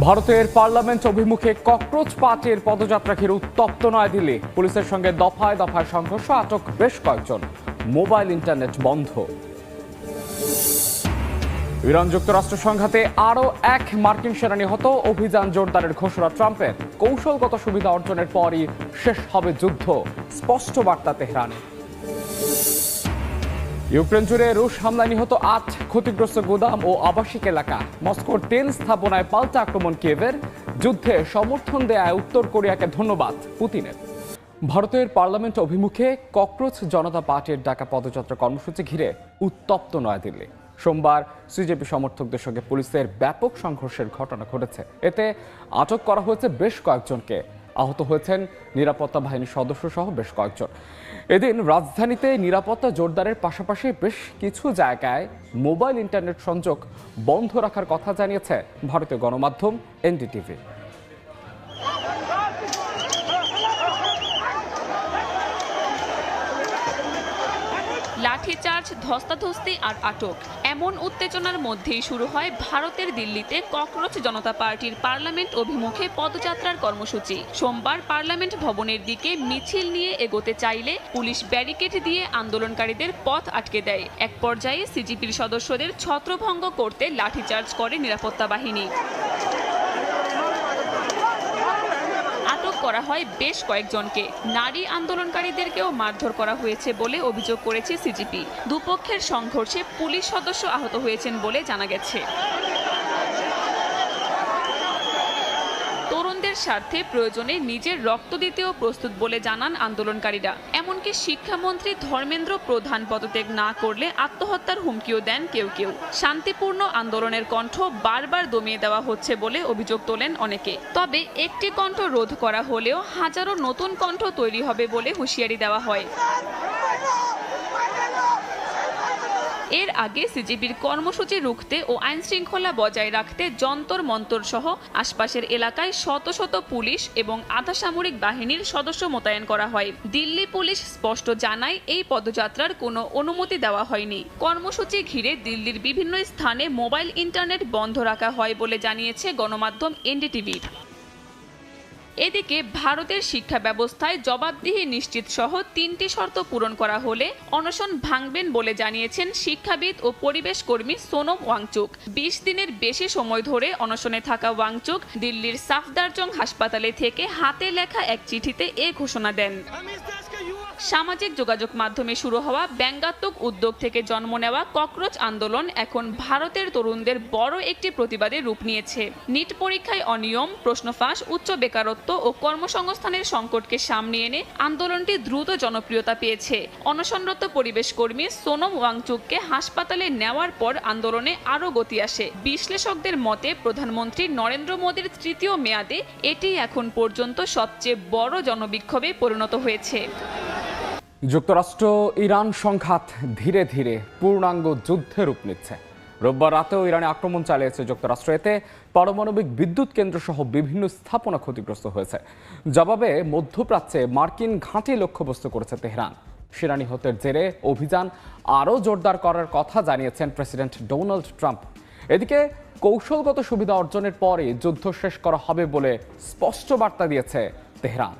ভারতের পার্লামেন্ট অভিমুখে ককরোচ পার্টির পদযাত্রা ঘিরে উত্তপ্ত নয়াদিল্লি। পুলিশের সঙ্গে দফায় দফায় সংঘর্ষ, আটক বেশ কয়েকজন। মোবাইল ইন্টারনেট বন্ধ। ইরান যুক্তরাষ্ট্র সংঘাতে আরও এক মার্কিন সেনা নিহত, অভিযান জোরদারের ঘোষণা ট্রাম্পের। কৌশলগত সুবিধা অর্জনের পরই শেষ হবে যুদ্ধ, স্পষ্ট বার্তা তেহরানের। ইউক্রেন জুড়ে রুশ হামলায় নিহত ৮, ক্ষতিগ্রস্ত গুদাম ও আবাসিক এলাকা। মস্কোর তেল স্থাপনায় পাল্টা আক্রমণ কিয়েভের। যুদ্ধে সমর্থন দেয়ায় উত্তর কোরিয়াকে ধন্যবাদ পুতিনের। ভারতের পার্লামেন্ট অভিমুখে ককরোচ জনতা পার্টির ডাকা পদযাত্রা কর্মসূচি ঘিরে উত্তপ্ত নয়াদিল্লি। সোমবার সিজেপি সমর্থকদের সঙ্গে পুলিশের ব্যাপক সংঘর্ষের ঘটনা ঘটেছে। এতে আটক করা হয়েছে বেশ কয়েকজনকে। আহত হয়েছেন নিরাপত্তা বাহিনীর সদস্য সহ বেশ কয়েকজন। এদিন রাজধানীতে নিরাপত্তা জোরদারের পাশাপাশি বেশ কিছু জায়গায় মোবাইল ইন্টারনেট সংযোগ বন্ধ রাখার কথা জানিয়েছে ভারতীয় গণমাধ্যম এনডিটিভি। লাঠিচার্জ, ধস্তাধস্তি আর আটক, এমন উত্তেজনার মধ্যেই শুরু হয় ভারতের দিল্লিতে ককরোচ জনতা পার্টির পার্লামেন্ট অভিমুখে পদযাত্রার কর্মসূচি। সোমবার পার্লামেন্ট ভবনের দিকে মিছিল নিয়ে এগোতে চাইলে পুলিশ ব্যারিকেড দিয়ে আন্দোলনকারীদের পথ আটকে দেয়। এক পর্যায়ে সিজিপির সদস্যদের ছত্রভঙ্গ করতে লাঠিচার্জ করে নিরাপত্তা বাহিনী। করা হয় বেশ কয়েকজনকে। নারী আন্দোলনকারীদেরকেও মারধর করা হয়েছে বলে অভিযোগ করেছে সিজিপি। দুপক্ষের সংঘর্ষে পুলিশ সদস্য আহত হয়েছেন বলে জানা গেছে। তরুণদের স্বার্থে প্রয়োজনে নিজের রক্ত দিতেও প্রস্তুত বলে জানান আন্দোলনকারীরা। এমনকি শিক্ষামন্ত্রী ধর্মেন্দ্র প্রধান পদত্যাগ না করলে আত্মহত্যার হুমকিও দেন কেউ কেউ। শান্তিপূর্ণ আন্দোলনের কণ্ঠ বারবার দমিয়ে দেওয়া হচ্ছে বলে অভিযোগ তোলেন অনেকে। তবে একটি কণ্ঠ রোধ করা হলেও হাজারো নতুন কণ্ঠ তৈরি হবে বলে হুঁশিয়ারি দেওয়া হয়। এর আগে সিজিবির কর্মসূচি রুখতে ও আইন শৃঙ্খলা বজায় রাখতে যন্তর মন্তর সহ আশপাশের এলাকায় শত শত পুলিশ এবং আধা সামরিক বাহিনীর সদস্য মোতায়েন করা হয়। দিল্লি পুলিশ স্পষ্ট জানায় এই পদযাত্রার কোনো অনুমতি দেওয়া হয়নি। কর্মসূচি ঘিরে দিল্লির বিভিন্ন স্থানে মোবাইল ইন্টারনেট বন্ধ রাখা হয় বলে জানিয়েছে গণমাধ্যম এনডিটিভি। এদিকে ভারতের শিক্ষা ব্যবস্থায় জবাবদিহি নিশ্চিত সহ ৩টি শর্ত পূরণ করা হলে অনশন ভাঙবেন বলে জানিয়েছেন শিক্ষাবিদ ও পরিবেশ কর্মী সোনম ওয়াংচুক। ২০ দিনের বেশি সময় ধরে অনশনে থাকা ওয়াংচুক দিল্লির সাফদারজং হাসপাতালে থেকে হাতে লেখা এক চিঠিতে এ ঘোষণা দেন। সামাজিক যোগাযোগ মাধ্যমে শুরু হওয়া ব্যঙ্গাত্মক উদ্যোগ থেকে জন্ম নেওয়া ককরোচ আন্দোলন এখন ভারতের তরুণদের বড় একটি প্রতিবাদে রূপ নিয়েছে। নিট পরীক্ষায় অনিয়ম, প্রশ্ন ফাঁস, উচ্চ বেকারত্ব ও কর্মসংস্থানের সংকটকে সামনে এনে আন্দোলনটি দ্রুত জনপ্রিয়তা পেয়েছে। অনশনরত পরিবেশ কর্মী সোনম ওয়াংচুককে হাসপাতালে নেওয়ার পর আন্দোলনে আরও গতি আসে। বিশ্লেষকদের মতে প্রধানমন্ত্রী নরেন্দ্র মোদীর ৩য় মেয়াদে এটি এখন পর্যন্ত সবচেয়ে বড় জনবিক্ষোভে পরিণত হয়েছে। যুক্তরাষ্ট্র ইরান সংঘাত ধীরে ধীরে পূর্ণাঙ্গ যুদ্ধে রূপ নিচ্ছে। রোববার রাতেও ইরানে আক্রমণ চালিয়েছে যুক্তরাষ্ট্র। এতে পারমাণবিক বিদ্যুৎ কেন্দ্র সহ বিভিন্ন স্থাপনা ক্ষতিগ্রস্ত হয়েছে। জবাবে মধ্যপ্রাচ্যে মার্কিন ঘাঁটি লক্ষ্যবস্তু করেছে তেহরান। সেনা নিহতের জেরে অভিযান আরও জোরদার করার কথা জানিয়েছেন প্রেসিডেন্ট ডোনাল্ড ট্রাম্প। এদিকে কৌশলগত সুবিধা অর্জনের পরে যুদ্ধ শেষ করা হবে বলে স্পষ্ট বার্তা দিয়েছে তেহরান।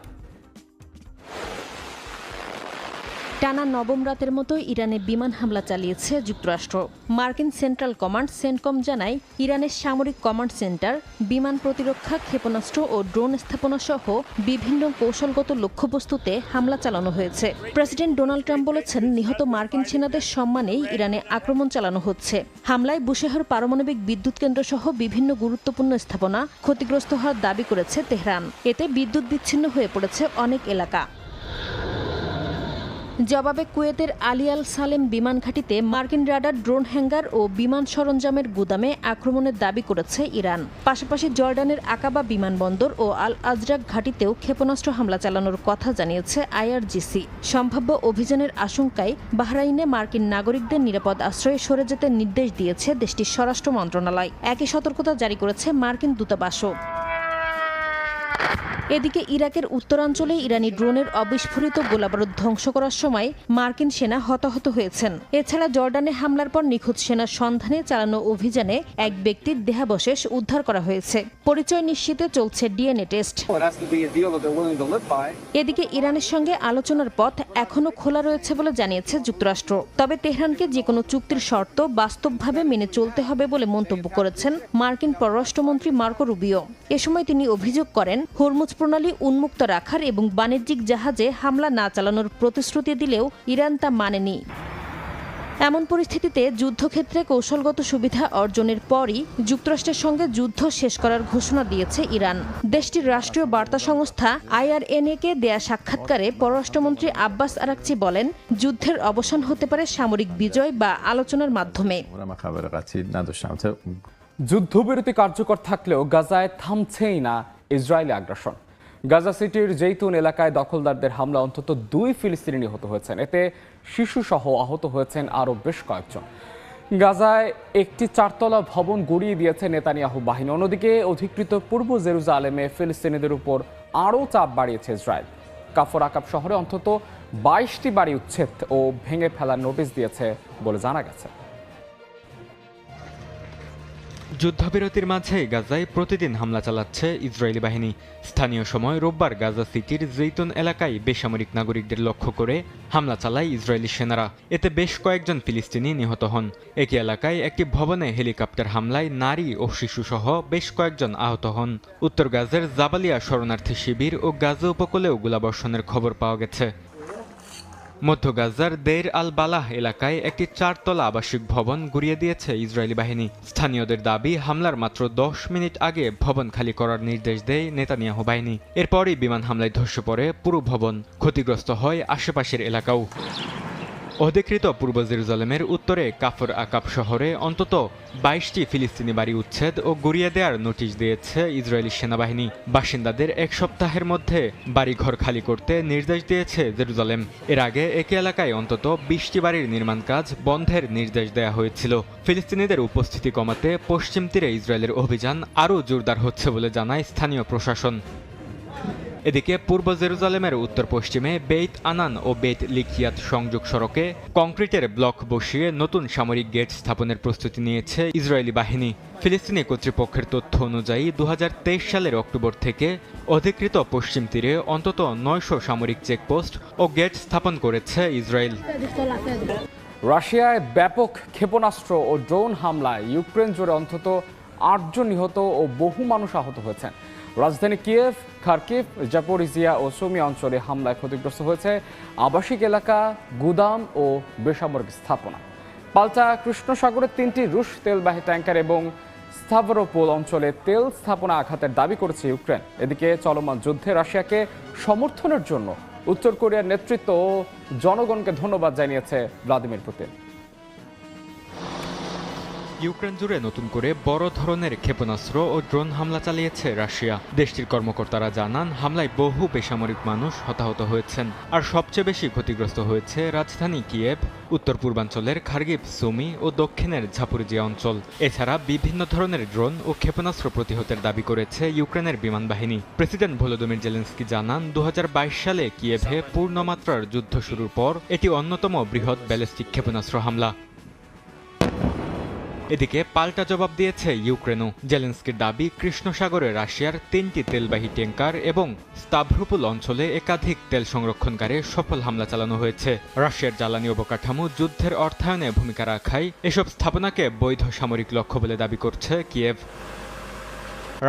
টানা নবম রাতের মতো ইরানে বিমান হামলা চালিয়েছে যুক্তরাষ্ট্র। মার্কিন সেন্ট্রাল কমান্ড সেন্টকম জানায় ইরানের সামরিক কমান্ড সেন্টার, বিমান প্রতিরক্ষা, ক্ষেপণাস্ত্র ও ড্রোন স্থাপনা সহ বিভিন্ন কৌশলগত লক্ষ্যবস্তুতে হামলা চালানো হয়েছে। প্রেসিডেন্ট ডোনাল্ড ট্রাম্প বলেছেন, নিহত মার্কিন সেনাদের সম্মানেই ইরানে আক্রমণ চালানো হচ্ছে। হামলায় বুশেহর পারমাণবিক বিদ্যুৎ কেন্দ্র সহ বিভিন্ন গুরুত্বপূর্ণ স্থাপনা ক্ষতিগ্রস্ত হওয়ার দাবি করেছে তেহরান। এতে বিদ্যুৎ বিচ্ছিন্ন হয়ে পড়েছে অনেক এলাকা। জবাবে কুয়েতের আলী আল সালেম বিমান ঘাঁটিতে মার্কিন রাডার, ড্রোন হ্যাঙ্গার ও বিমান সরঞ্জামের গুদামে আক্রমণের দাবি করেছে ইরান। পাশাপাশি জর্ডানের আকাবা বিমানবন্দর ও আল আজরাক ঘাঁটিতেও ক্ষেপণাস্ত্র হামলা চালানোর কথা জানিয়েছে আইআরজিসি। সম্ভাব্য অভিযানের আশঙ্কায় বাহরাইনে মার্কিন নাগরিকদের নিরাপদ আশ্রয়ে সরে যেতে নির্দেশ দিয়েছে দেশটির স্বরাষ্ট্র মন্ত্রণালয়। একই সতর্কতা জারি করেছে মার্কিন দূতাবাসও। এদিকে ইরাকের উত্তরাঞ্চলে ইরানি ড্রোনের অবিস্ফোরিত গোলাবারুদ ধ্বংস করার সময় মার্কিন সেনা হতাহত হয়েছেন। এছাড়া জর্ডানে হামলার পর নিখোঁজ সেনার সন্ধানে চালানো অভিযানে এক ব্যক্তির দেহাবশেষ উদ্ধার করা হয়েছে। পরিচয় নিশ্চিতে চলছে ডিএনএ টেস্ট। এদিকে ইরানের সঙ্গে আলোচনার পথ এখনো খোলা রয়েছে বলে জানিয়েছে যুক্তরাষ্ট্র। তবে তেহরানকে যে কোনো চুক্তির শর্ত বাস্তবভাবে মেনে চলতে হবে বলে মন্তব্য করেছেন মার্কিন পররাষ্ট্রমন্ত্রী মার্কো রুবিও। এ সময় তিনি অভিযোগ করেন, হরমুজ প্রণালী উন্মুক্ত রাখার এবং বাণিজ্যিক জাহাজে হামলা না চালানোর প্রতিশ্রুতি দিলেও ইরান তা মানেনি। এমন পরিস্থিতিতে যুদ্ধক্ষেত্রে কৌশলগত সুবিধা অর্জনের পরই যুক্তরাষ্ট্রের সঙ্গে যুদ্ধ শেষ করার ঘোষণা দিয়েছে ইরান। দেশটির রাষ্ট্রীয় বার্তা সংস্থা IRNA-কে দেয়া সাক্ষাৎকারে পররাষ্ট্রমন্ত্রী আব্বাস আরাকচি বলেন, যুদ্ধের অবসান হতে পারে সামরিক বিজয় বা আলোচনার মাধ্যমে। যুদ্ধবিরতি কার্যকর থাকলেও গাজায় থামছেই না ইসরায়েলি আগ্রাসন। গাজা সিটির জেইতুন এলাকায় দখলদারদের হামলা অন্তত 2 ফিলিস্তিনি নিহত হয়েছেন। এতে শিশুসহ আহত হয়েছেন আরও বেশ কয়েকজন। গাজায় একটি 4তলা ভবন গুঁড়িয়ে দিয়েছে নেতানিয়াহু বাহিনী। অন্যদিকে অধিকৃত পূর্ব জেরুজালেমে ফিলিস্তিনিদের উপর আরও চাপ বাড়িয়েছে ইসরায়েল। কাফর আকাব শহরে অন্তত 22টি বাড়ি উচ্ছেদ ও ভেঙে ফেলার নোটিশ দিয়েছে বলে জানা গেছে। যুদ্ধবিরতির মাঝে গাজায় প্রতিদিন হামলা চালাচ্ছে ইসরায়েলি বাহিনী। স্থানীয় সময় রোববার গাজা সিটির জেইতুন এলাকায় বেসামরিক নাগরিকদের লক্ষ্য করে হামলা চালায় ইসরায়েলি সেনারা। এতে বেশ কয়েকজন ফিলিস্তিনি নিহত হন। একই এলাকায় একটি ভবনে হেলিকপ্টার হামলায় নারী ও শিশুসহ বেশ কয়েকজন আহত হন। উত্তর গাজার জাবালিয়া শরণার্থী শিবির ও গাজা উপকূলেও গোলাবর্ষণের খবর পাওয়া গেছে। মধ্য গাজার দেইর আল বালাহ এলাকায় একটি 4তলা আবাসিক ভবন গুঁড়িয়ে দিয়েছে ইসরায়েলি বাহিনী। স্থানীয়দের দাবি, হামলার মাত্র 10 মিনিট আগে ভবন খালি করার নির্দেশ দেয় নেতানিয়াহু বাহিনী। এরপরই বিমান হামলায় ধসে পড়ে পুরো ভবন। ক্ষতিগ্রস্ত হয় আশেপাশের এলাকাও। অধিকৃত পূর্ব জেরুজালেমের উত্তরে কাফর আকাব শহরে অন্তত 22টি ফিলিস্তিনি বাড়ি উচ্ছেদ ও গুঁড়িয়ে দেওয়ার নোটিশ দিয়েছে ইসরায়েলি সেনাবাহিনী। বাসিন্দাদের 1 সপ্তাহের মধ্যে বাড়িঘর খালি করতে নির্দেশ দিয়েছে জেরুজালেম। এর আগে একই এলাকায় অন্তত 20টি বাড়ির নির্মাণ কাজ বন্ধের নির্দেশ দেওয়া হয়েছিল। ফিলিস্তিনিদের উপস্থিতি কমাতে পশ্চিম তীরে ইসরায়েলের অভিযান আরও জোরদার হচ্ছে বলে জানায় স্থানীয় প্রশাসন। এদিকে পূর্ব জেরুজালেমের উত্তর পশ্চিমে বেইত আনান ও বেইত লিকিয়াত সংযোগ সড়কে কংক্রিটের ব্লক বসিয়ে নতুন সামরিক গেট স্থাপনের প্রস্তুতি নিয়েছে ইসরায়েলি বাহিনী। ফিলিস্তিনি কর্তৃপক্ষের তথ্য অনুযায়ী 2023 সালের অক্টোবর থেকে অধিকৃত পশ্চিম তীরে অন্তত 900 সামরিক চেকপোস্ট ও গেট স্থাপন করেছে ইসরায়েল। রাশিয়ায় ব্যাপক ক্ষেপণাস্ত্র ও ড্রোন হামলায় ইউক্রেন জুড়ে অন্তত 8 জন নিহত ও বহু মানুষ আহত হয়েছেন। রাজধানী কিয়েভ, খার্কিভ, জাপোরিজিয়া ও সুমি অঞ্চলে হামলায় ক্ষতিগ্রস্ত হয়েছে আবাসিক এলাকা, গুদাম ও বেসামরিক স্থাপনা। পাল্টা কৃষ্ণ সাগরের 3টি রুশ তেলবাহী ট্যাঙ্কার এবং স্তাভরোপোল অঞ্চলে তেল স্থাপনা আঘাতের দাবি করেছে ইউক্রেন। এদিকে চলমান যুদ্ধে রাশিয়াকে সমর্থনের জন্য উত্তর কোরিয়ার নেতৃত্ব ও জনগণকে ধন্যবাদ জানিয়েছে ভ্লাদিমির পুতিন। ইউক্রেন জুড়ে নতুন করে বড় ধরনের ক্ষেপণাস্ত্র ও ড্রোন হামলা চালিয়েছে রাশিয়া। দেশটির কর্মকর্তারা জানান, হামলায় বহু বেসামরিক মানুষ হতাহত হয়েছেন। আর সবচেয়ে বেশি ক্ষতিগ্রস্ত হয়েছে রাজধানী কিয়েভ, উত্তর পূর্বাঞ্চলের খার্কিভ, সুমি ও দক্ষিণের জাপোরিজিয়া অঞ্চল। এছাড়া বিভিন্ন ধরনের ড্রোন ও ক্ষেপণাস্ত্র প্রতিহতের দাবি করেছে ইউক্রেনের বিমান বাহিনী। প্রেসিডেন্ট ভলোদিমির জেলেনস্কি জানান, 2022 সালে কিয়েভে পূর্ণমাত্রার যুদ্ধ শুরুর পর এটি অন্যতম বৃহৎ ব্যালিস্টিক ক্ষেপণাস্ত্র হামলা। এদিকে পাল্টা জবাব দিয়েছে ইউক্রেনও। জেলেনস্কির দাবি, কৃষ্ণ সাগরে রাশিয়ার 3টি তেলবাহী ট্যাঙ্কার এবং স্তাভরোপোল অঞ্চলে একাধিক তেল সংরক্ষণকারে সফল হামলা চালানো হয়েছে। রাশিয়ার জ্বালানি অবকাঠামো যুদ্ধের অর্থায়নে ভূমিকা রাখায় এসব স্থাপনাকে বৈধ সামরিক লক্ষ্য বলে দাবি করছে কিয়েভ।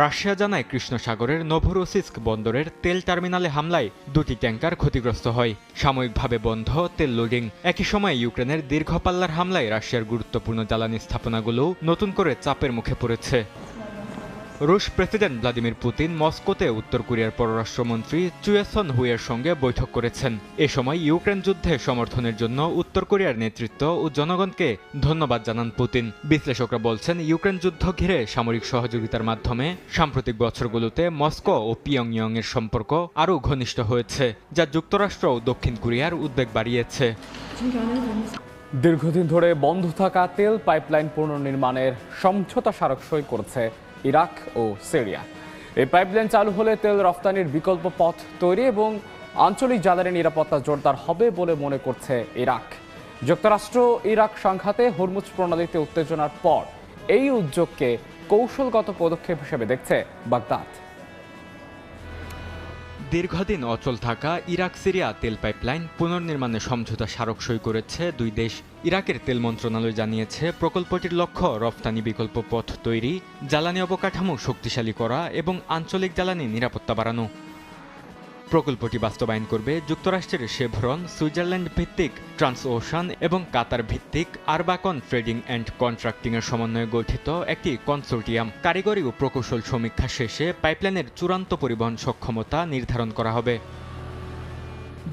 রাশিয়া জানায়, কৃষ্ণ সাগরের নোভোরোসিস্ক বন্দরের তেল টার্মিনালে হামলায় 2টি ট্যাঙ্কার ক্ষতিগ্রস্ত হয়। সাময়িকভাবে বন্ধ তেল লোডিং। একই সময় ইউক্রেনের দীর্ঘ পাল্লার হামলায় রাশিয়ার গুরুত্বপূর্ণ জ্বালানি স্থাপনাগুলো নতুন করে চাপের মুখে পড়েছে। রুশ প্রেসিডেন্ট ভ্লাদিমির পুতিন মস্কোতে উত্তর কোরিয়ার পররাষ্ট্রমন্ত্রী চুয়েসন হুইয়ের সঙ্গে বৈঠক করেছেন। এ সময় ইউক্রেন যুদ্ধে সমর্থনের জন্য উত্তর কোরিয়ার নেতৃত্ব ও জনগণকে ধন্যবাদ জানান পুতিন। বিশ্লেষকরা বলছেন, ইউক্রেন যুদ্ধ ঘিরে সামরিক সহযোগিতার মাধ্যমে সাম্প্রতিক বছরগুলোতে মস্কো ও পিয়ংইয়ং এর সম্পর্ক আরও ঘনিষ্ঠ হয়েছে, যা যুক্তরাষ্ট্র ও দক্ষিণ কোরিয়ার উদ্বেগ বাড়িয়েছে। দীর্ঘদিন ধরে বন্ধ থাকা তেল পাইপলাইন পুনর্নির্মাণের সমঝোতা স্মারক সই করেছে ইরাক ও সিরিয়া। এই পাইপলাইন চালু হলে তেল রফতানির বিকল্প পথ তৈরি এবং আঞ্চলিক জ্বালানি নিরাপত্তা জোরদার হবে বলে মনে করছে ইরাক। যুক্তরাষ্ট্র ইরাক সংঘাতে হরমুজ প্রণালীতে উত্তেজনার পর এই উদ্যোগকে কৌশলগত পদক্ষেপ হিসেবে দেখছে বাগদাদ। দীর্ঘদিন অচল থাকা ইরাক সিরিয়া তেল পাইপলাইন পুনর্নির্মাণে সমঝোতা স্মারক সই করেছে দুই দেশ। ইরাকের তেল মন্ত্রণালয় জানিয়েছে প্রকল্পটির লক্ষ্য রফতানি বিকল্প পথ তৈরি, জ্বালানি অবকাঠামো শক্তিশালী করা এবং আঞ্চলিক জ্বালানি নিরাপত্তা বাড়ানো। প্রকল্পটি বাস্তবায়ন করবে যুক্তরাষ্ট্রের শেভরন, সুইজারল্যান্ড ভিত্তিক ট্রান্স ওশান এবং কাতার ভিত্তিক আরবাকন ট্রেডিং অ্যান্ড কন্ট্রাক্টিং এর সমন্বয়ে গঠিত একটি কনসোর্টিয়াম। কারিগরি ও প্রকৌশল সমীক্ষা শেষে পাইপলাইনের চূড়ান্ত পরিবহন সক্ষমতা নির্ধারণ করা হবে।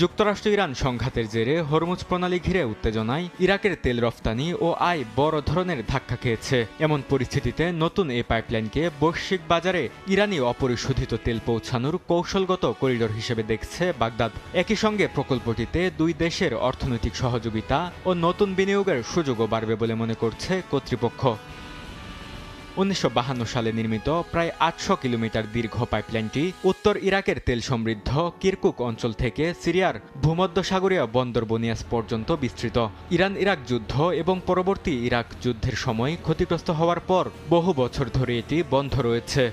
যুক্তরাষ্ট্র ইরান সংঘাতের জেরে হরমুজ প্রণালী ঘিরে উত্তেজনায় ইরাকের তেল রফতানি ও আয় বড় ধরনের ধাক্কা খেয়েছে। এমন পরিস্থিতিতে নতুন এই পাইপলাইনকে বৈশ্বিক বাজারে ইরানি অপরিশোধিত তেল পৌঁছানোর কৌশলগত করিডোর হিসেবে দেখছে বাগদাদ। একই সঙ্গে প্রকল্পটিতে দুই দেশের অর্থনৈতিক সহযোগিতা ও নতুন বিনিয়োগের সুযোগও বাড়বে বলে মনে করছে কর্তৃপক্ষ। 1952 সালে নির্মিত প্রায় 800 কিলোমিটার দীর্ঘ পাইপলাইনটি উত্তর ইরাকের তেল সমৃদ্ধ কিরকুক অঞ্চল থেকে সিরিয়ার ভূমধ্যসাগরীয় বন্দর বনিয়াস পর্যন্ত বিস্তৃত। ইরান ইরাক যুদ্ধ এবং পরবর্তী ইরাক যুদ্ধের সময় ক্ষতিগ্রস্ত হওয়ার পর বহু বছর ধরে এটি বন্ধ রয়েছে।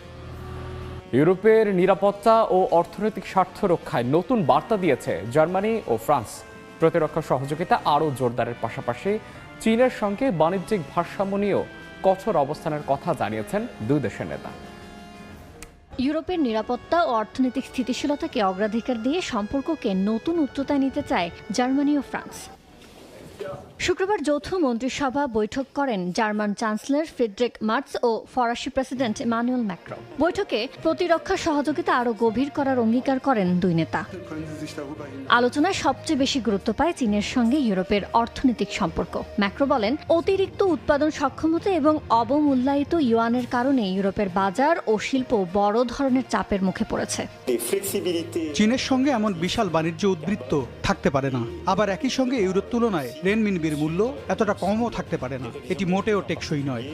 ইউরোপের নিরাপত্তা ও অর্থনৈতিক স্বার্থ রক্ষায় নতুন বার্তা দিয়েছে জার্মানি ও ফ্রান্স। প্রতিরক্ষা সহযোগিতা আরও জোরদারের পাশাপাশি চীনের সঙ্গে বাণিজ্যিক ভারসাম্য নিয়েও কঠোর অবস্থানের কথা জানিয়েছেন দুই দেশের নেতা। ইউরোপের নিরাপত্তা ও অর্থনৈতিক স্থিতিশীলতাকে অগ্রাধিকার দিয়ে সম্পর্ককে নতুন উচ্চতায় নিতে চায় জার্মানি ও ফ্রান্স। শুক্রবার যৌথ মন্ত্রিসভা বৈঠক করেন জার্মান চ্যান্সেলর ফ্রিডরিখ মার্চ ও ফরাসি প্রেসিডেন্ট ইমানুয়েল ম্যাক্রো। বৈঠকে প্রতিরক্ষা সহযোগিতা আরও গভীর করার অঙ্গীকার করেন দুই নেতা। আলোচনায় সবচেয়ে বেশি গুরুত্ব পায় চীনের সঙ্গে ইউরোপের অর্থনৈতিক সম্পর্ক। ম্যাক্রো বলেন, অতিরিক্ত উৎপাদন সক্ষমতা এবং অবমূল্যায়িত ইউয়ানের কারণে ইউরোপের বাজার ও শিল্প বড় ধরনের চাপের মুখে পড়েছে। চীনের সঙ্গে এমন বিশাল বাণিজ্য উদ্বৃত্ত থাকতে পারে না, আবার একই সঙ্গে ইউরোর তুলনায় রেনমিনবির মূল্য এতটা কমও থাকতে পারে না। এটি মোটেও টেকসই নয়।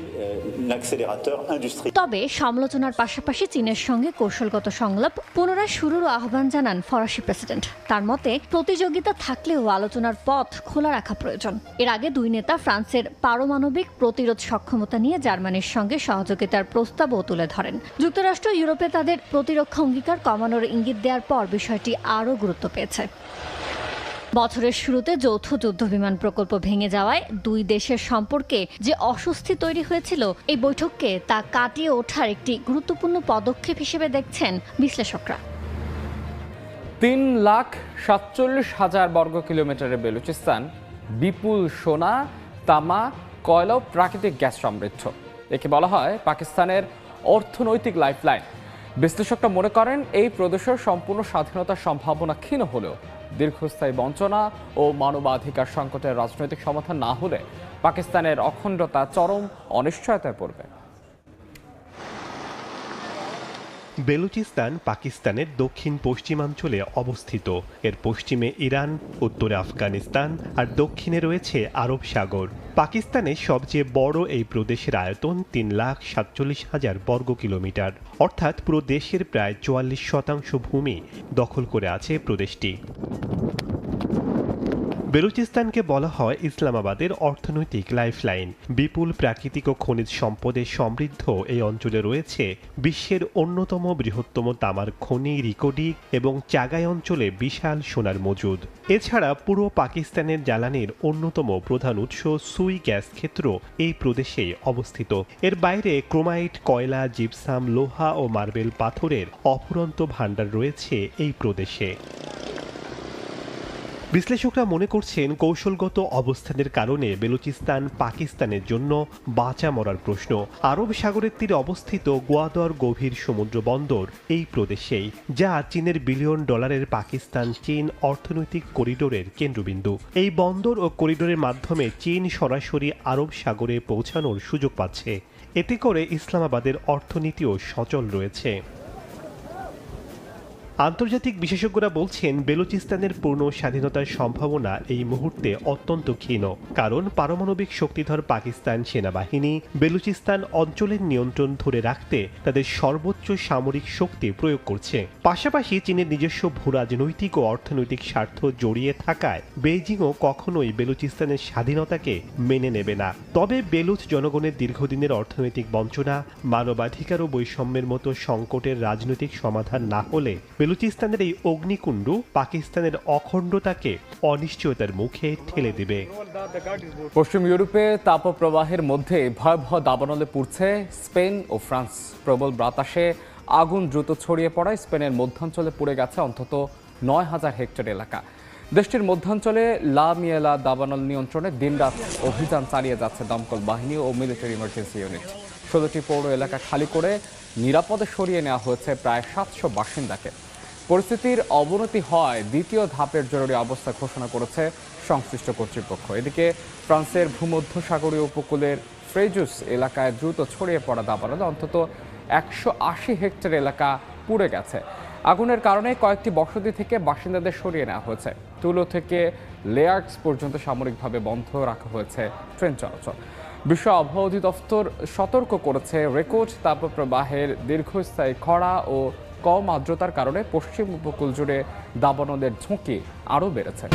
তবে সমালোচনার পাশাপাশি চীনের সঙ্গে কৌশলগত সংলাপ পুনরায় শুরুর আহ্বান জানান ফরাসি প্রেসিডেন্ট। তার মতে, প্রতিযোগিতা থাকলেও আলোচনার পথ খোলা রাখা প্রয়োজন। এর আগে দুই নেতা ফ্রান্সের পারমাণবিক প্রতিরোধ সক্ষমতা নিয়ে জার্মানির সঙ্গে সহযোগিতার প্রস্তাবও তুলে ধরেন। যুক্তরাষ্ট্র ইউরোপে তাদের প্রতিরক্ষা অঙ্গীকার কমানোর ইঙ্গিত দেওয়ার পর বিষয়টি আরও গুরুত্ব পেয়েছে। বছরের শুরুতে যৌথ যুদ্ধবিমান প্রকল্প ভেঙে যাওয়ায় দুই দেশের সম্পর্কে যে অস্বস্তি তৈরি হয়েছিল, এই বৈঠককে তা কাটিয়ে ওঠার একটি গুরুত্বপূর্ণ পদক্ষেপ হিসেবে দেখছেন বিশ্লেষকরা। 3,47,000 বর্গ কিলোমিটারের বেলুচিস্তান বিপুল সোনা, তামা, কয়লা ও প্রাকৃতিক গ্যাস সমৃদ্ধ। একে বলা হয় পাকিস্তানের অর্থনৈতিক লাইফলাইন। বিশ্লেষকরা মনে করেন এই প্রদেশের সম্পূর্ণ স্বাধীনতার সম্ভাবনা ক্ষীণ হলেও দীর্ঘস্থায়ী বঞ্চনা ও মানবাধিকার সংকটের রাজনৈতিক সমাধান না হলে পাকিস্তানের অখণ্ডতা চরম অনিশ্চয়তায় পড়বে। বেলুচিস্তান পাকিস্তানের দক্ষিণ পশ্চিমাঞ্চলে অবস্থিত। এর পশ্চিমে ইরান, উত্তরে আফগানিস্তান আর দক্ষিণে রয়েছে আরব সাগর। পাকিস্তানের সবচেয়ে বড় এই প্রদেশের আয়তন 3,47,000 বর্গ কিলোমিটার, অর্থাৎ পুরো দেশের প্রায় 44% ভূমি দখল করে আছে প্রদেশটি। বেলুচিস্তানকে বলা হয় ইসলামাবাদের অর্থনৈতিক লাইফলাইন। বিপুল প্রাকৃতিক ও খনিজ সম্পদে সমৃদ্ধ এই অঞ্চলে রয়েছে বিশ্বের অন্যতম বৃহত্তম তামার খনি, রিকোডিক এবং চাগাই অঞ্চলে বিশাল সোনার মজুদ। এছাড়া পুরো পাকিস্তানের জ্বালানির অন্যতম প্রধান উৎস সুই গ্যাস ক্ষেত্র এই প্রদেশেই অবস্থিত। এর বাইরে ক্রোমাইট, কয়লা, জিপসাম, লোহা ও মার্বেল পাথরের অফুরন্ত ভাণ্ডার রয়েছে এই প্রদেশে। বিশ্লেষকরা মনে করছেন কৌশলগত অবস্থানের কারণে বেলুচিস্তান পাকিস্তানের জন্য বাঁচা মরার প্রশ্ন। আরব সাগরের তীরে অবস্থিত গোয়াদর গভীর সমুদ্র বন্দর এই প্রদেশেই, যা চীনের $1 বিলিয়ন পাকিস্তান চীন অর্থনৈতিক করিডোরের কেন্দ্রবিন্দু। এই বন্দর ও করিডোরের মাধ্যমে চীন সরাসরি আরব সাগরে পৌঁছানোর সুযোগ পাচ্ছে। এতে করে ইসলামাবাদের অর্থনীতিও সচল রয়েছে। আন্তর্জাতিক বিশেষজ্ঞরা বলছেন বেলুচিস্তানের পূর্ণ স্বাধীনতার সম্ভাবনা এই মুহূর্তে অত্যন্ত ক্ষীণ, কারণ পারমাণবিক শক্তিধর পাকিস্তান সেনাবাহিনী বেলুচিস্তান অঞ্চলের নিয়ন্ত্রণ ধরে রাখতে তাদের সর্বোচ্চ সামরিক শক্তি প্রয়োগ করছে। পাশাপাশি চীনের নিজস্ব ভূরাজনৈতিক ও অর্থনৈতিক স্বার্থ জড়িয়ে থাকায় বেইজিংও কখনোই বেলুচিস্তানের স্বাধীনতাকে মেনে নেবে না। তবে বেলুচ জনগণের দীর্ঘদিনের অর্থনৈতিক বঞ্চনা, মানবাধিকার ও বৈষম্যের মতো সংকটের রাজনৈতিক সমাধান না হলে বেলুচিস্তানের এই অগ্নিকুণ্ড পাকিস্তানের অখণ্ডতাকে অনিশ্চয়তার মুখে ঠেলে দেবে। পশ্চিম ইউরোপে তাপপ্রবাহের মধ্যে ভয়াবহ দাবানলে পুড়ছে স্পেন ও ফ্রান্স। প্রবল বাতাসে আগুন দ্রুত ছড়িয়ে পড়ায় স্পেনের মধ্যাঞ্চলে পুড়ে গেছে অন্তত 9,000 হেক্টর এলাকা। দেশটির মধ্যাঞ্চলে লা মিয়েলা দাবানল নিয়ন্ত্রণে দিনরাত অভিযান চালিয়ে যাচ্ছে দমকল বাহিনী ও মিলিটারি ইমার্জেন্সি ইউনিট। 16টি পৌর এলাকা খালি করে নিরাপদে সরিয়ে নেওয়া হয়েছে প্রায় 700 বাসিন্দাকে। পরিস্থিতির অবনতি হয় দ্বিতীয় ধাপের জরুরি অবস্থা ঘোষণা করেছে সংশ্লিষ্ট কর্তৃপক্ষ। এদিকে ফ্রান্সের ভূমধ্যসাগরীয় উপকূলের ফ্রেজুস এলাকায় দ্রুত ছড়িয়ে পড়া দাবানলে অন্তত 180 হেক্টর এলাকা পুড়ে গেছে। আগুনের কারণে কয়েকটি বসতি থেকে বাসিন্দাদের সরিয়ে নেওয়া হয়েছে। তুলো থেকে লেয়ার্স পর্যন্ত সামরিকভাবে বন্ধ রাখা হয়েছে ট্রেন চলাচল। বিশ্ব আবহাওয়া অধিদপ্তর সতর্ক করেছে রেকর্ড তাপপ্রবাহের দীর্ঘস্থায়ী খরা ও কম আর্দ্রতার কারণে পশ্চিম উপকূল জুড়ে দাবানলের ঝুঁকি আরও বেড়েছে।